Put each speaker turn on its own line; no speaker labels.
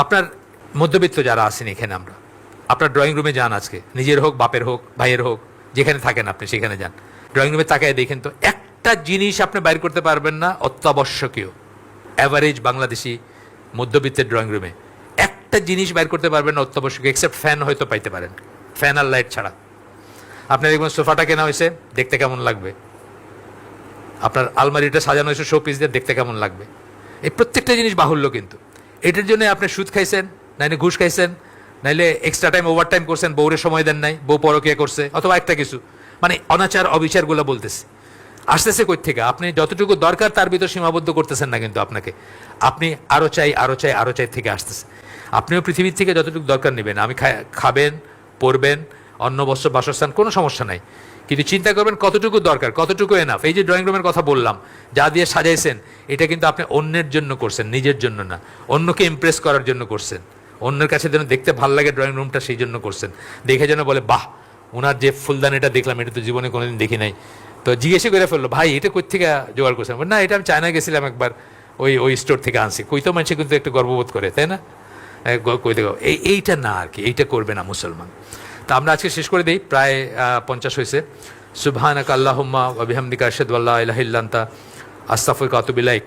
আপনার মধ্যবিত্ত যারা আছেন এখানে, আমরা আপনার ড্রয়িং রুমে যান, আজকে নিজের হোক, বাপের হোক, ভাইয়ের হোক, যেখানে থাকেন আপনি সেখানে যান, ড্রয়িং রুমে তাকায় দেখেন তো, একটা জিনিস আপনি বাইর করতে পারবেন না অত্যাবশ্যকীয়। অ্যাভারেজ বাংলাদেশি মধ্যবিত্তের ড্রয়িং রুমে একটা জিনিস বাইর করতে পারবেন না অত্যাবশ্যকীয়, এক্সেপ্ট ফ্যান হয়তো পাইতে পারেন, ফ্যান আর লাইট ছাড়া। আপনার দেখবেন সোফাটা কেনা হয়েছে, দেখতে কেমন লাগবে, আপনার আলমারিটা সাজানো হয়েছে শো পিস দিয়ে, দেখতে কেমন লাগবে। এই প্রত্যেকটা জিনিস বাহুল্য, কিন্তু এটার জন্য আপনি সুদ খাইছেন, নাইলে ঘুষ খাইছেন, নাইলে এক্সট্রা টাইম ওভার টাইম করছেন, বউরে সময় দেন নাই, বউ পরকিয়া করছে, অথবা একটা কিছু, মানে অনাচার অবিচারগুলো বলতেছে। আসতেছে কই থেকে? আপনি যতটুকু দরকার তার ভিতর সীমাবদ্ধ করতেছেন না, কিন্তু আপনাকে আপনি আরো চাই আরো চাই আরো চাই থেকে আসতেছে। আপনিও পৃথিবীর থেকে যতটুকু দরকার নেবেন, আমি খাবেন, পরবেন, অন্ন বস্ত্র বাসস্থান, কোনো সমস্যা নাই, কিন্তু চিন্তা করবেন কতটুকু দরকার, কতটুকু এনাফ। এই যে ড্রয়িং রুমের কথা বললাম, যা দিয়ে সাজাইছেন, এটা কিন্তু আপনি অন্যের জন্য করছেন, নিজের জন্য না। অন্যকে ইমপ্রেস করার জন্য করছেন, অন্যের কাছে যেন দেখতে ভালো লাগে ড্রয়িং রুমটা, সেই জন্য করছেন। দেখে যেন বলে, বাহ, ওনার যে ফুলদানিটা দেখলাম, এটা তো জীবনে কোনোদিন দেখি নাই। তো জিজ্ঞেসে করে ফেললো, ভাই এটা কই থেকে জোগাড় করছেন? না, এটা আমি চায়না গেছিলাম একবার, ওই স্টোর থেকে আনছি। কই তো মানুষে কিন্তু একটু গর্ববোধ করে, তাই না? কই থেকে এইটা না আর কি, এইটা করবে না মুসলমান। তা আমরা আজকে শেষ করে দিই, প্রায় 50 হয়েছে। সুবহানাকা আল্লাহুম্মা ওয়া বিহামদিকা আশহাদু আল্লা ইলাহা ইল্লা আনতা আস্তাগফিরুকা ওয়া আতুবু ইলাইক।